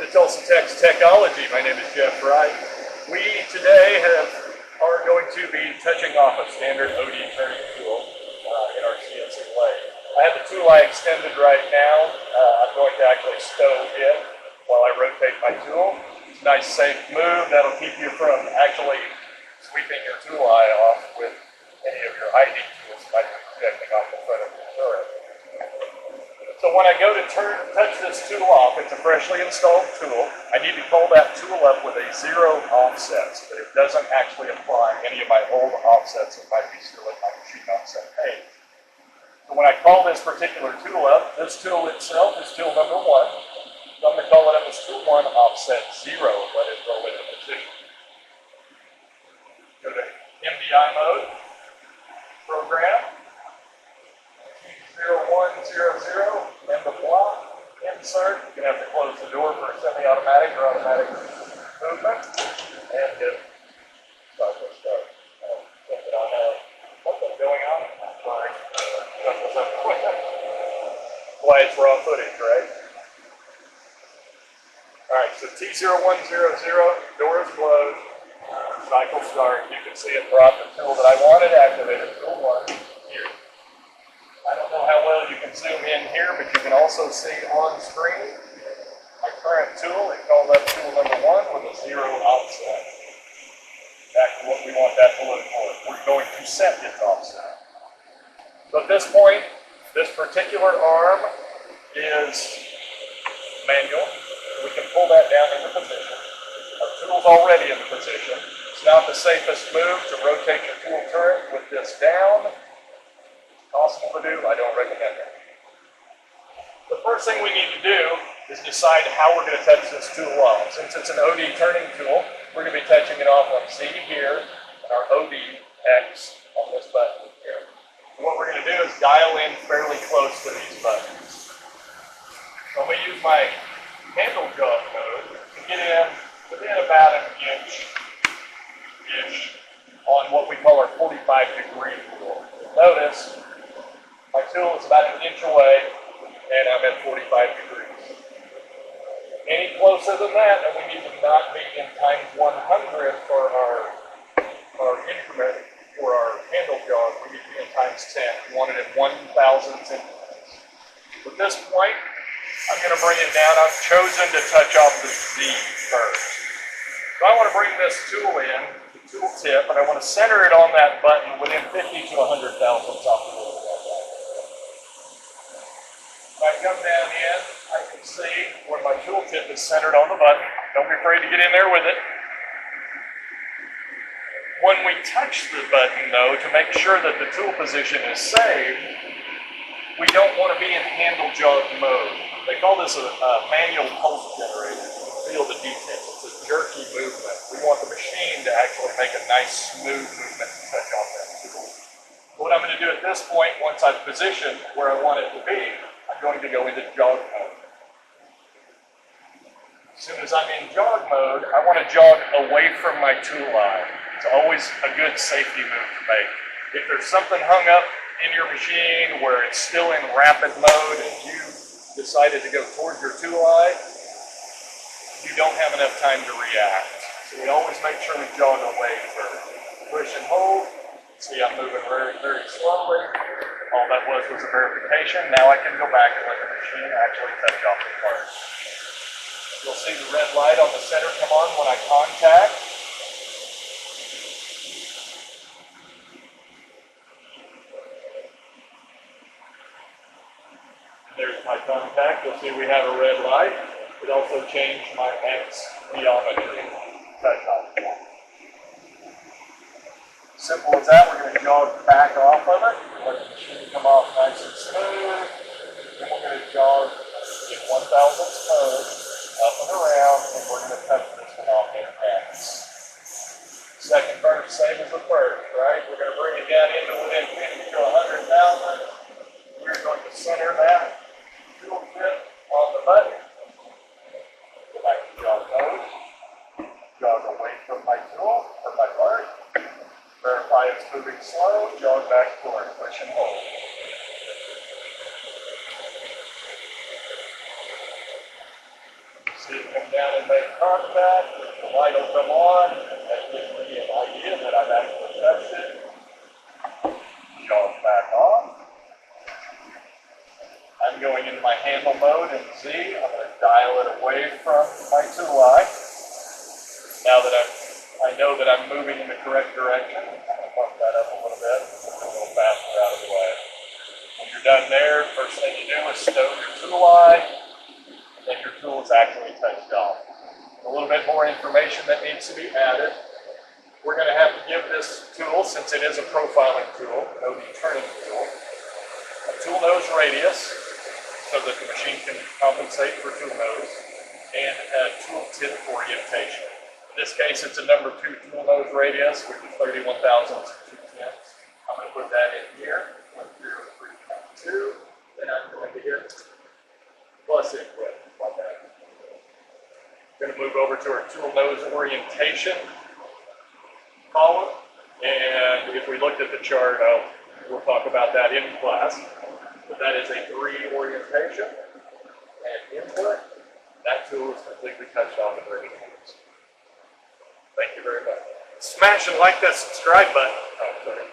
to Tulsa Tech's Technology. My name is Jeff Wright. We today are going to be touching off a standard OD turning tool in our CNC lathe. I have the tool eye extended right now. I'm going to actually stow it while I rotate my tool. It's a nice safe move that'll keep you from actually sweeping your tool eye off with any of your ID tools that might be projecting off the front of your turret. So when I go to touch this tool off, it's a freshly installed tool. I need to call that tool up with a 0 offset, so that it doesn't actually apply any of my old offsets that might be still in my machine offset page. So when I call this particular tool up, this tool itself is tool number 1. So I'm going to call it up as tool 1 offset 0 and let it roll into position. Go to MDI mode, program. 0100, and the block, insert. You're going to have to close the door for semi-automatic or automatic movement. And get cycle start. Something I have something going on. Sorry. Why it's raw footage, right? Alright, so T0100, door is closed. Cycle start. You can see it brought the tool that I wanted activated. Tool 1 here. I don't know how well you can zoom in here, but you can also see on screen my current tool. It called up tool number 1 with a 0 offset. Exactly what we want that to look for. We're going to set its offset. So at this point, this particular arm is manual. We can pull that down into position. Our tool's already in the position. It's not the safest move to rotate your tool turret with this down. Possible to do, I don't recommend it. The first thing we need to do is decide how we're going to touch this tool off. Since it's an OD turning tool, we're going to be touching it off on Z here and our OD X on this button here. And what we're going to do is dial in fairly close to these buttons. So I'm going to use my handle jog mode to get in within about an inch-ish on what we call our 45-degree rule. Notice my tool is about an inch away, and I'm at 45 degrees. Any closer than that, and we need to not be in times 100 for our increment, for our handle jog, we need to be in times 10. We want it in 1,000 increments. At this point, I'm going to bring it down. I've chosen to touch off the Z first. So I want to bring this tool in, the tool tip, and I want to center it on that button within 50 to 100 thousandths off the wheel. If I come down in, I can see where my tool tip is centered on the button. Don't be afraid to get in there with it. When we touch the button, though, to make sure that the tool position is saved, we don't want to be in handle jog mode. They call this a manual pulse generator. You can feel the details. It's a jerky movement. We want the machine to actually make a nice, smooth movement to touch off that tool. What I'm going to do at this point, once I've positioned where I want it to be, I'm going to go into jog mode. As soon as I'm in jog mode, I want to jog away from my tool eye. It's always a good safety move to make. If there's something hung up in your machine where it's still in rapid mode and you decided to go towards your tool eye, you don't have enough time to react. So we always make sure we jog away first. Push and hold. See, I'm moving very, very slowly. All that was a verification. Now I can go back and let the machine actually touch off the part. You'll see the red light on the center come on when I contact. There's my contact. You'll see we have a red light. It also changed my X geometry touch off. Simple as that. We're going to jog back off of it. Let the machine come off nice and smooth. Then we're going to jog in 1,000th mode up and around, and we're going to touch this one off in X. Second verse, same as the first, right? We're going to bring it down into within 50 to 100,000. We're going to center that tool tip on the button. Go back to jog mode. Jog away from my tool, or my part. Verify it's moving slow, jog back toward push and hold. See it come down and make contact, the light will come on, that gives me an idea that I've actually touched it. Jaws back off. I'm going into my handle mode in Z. I'm going to dial it away from my tool eye. Now that I know that I'm moving in the correct direction, I'm going to bump that up a little bit, a little faster out of the way. When you're done there, first thing you do is stow your tool eye, and your tool is actually touched off. A little bit more information that needs to be added. We're going to have to give this tool, since it is a profiling tool, no turning tool, a tool nose radius, so that the machine can compensate for tool nose, and a tool tip orientation. In this case, it's a number 2 tool nose radius, which is 31 thousandths and 2 tenths. I'm going to put that in here, 103.2, then I'm going to hit plus input, like that. We're going to move over to our tool nose orientation column, and if we looked at the chart, we'll talk about that in class, but that is a 3 orientation, and input, that tool is completely touched off and ready to use. Thank you very much. Smash and like that subscribe button. Oh, sorry.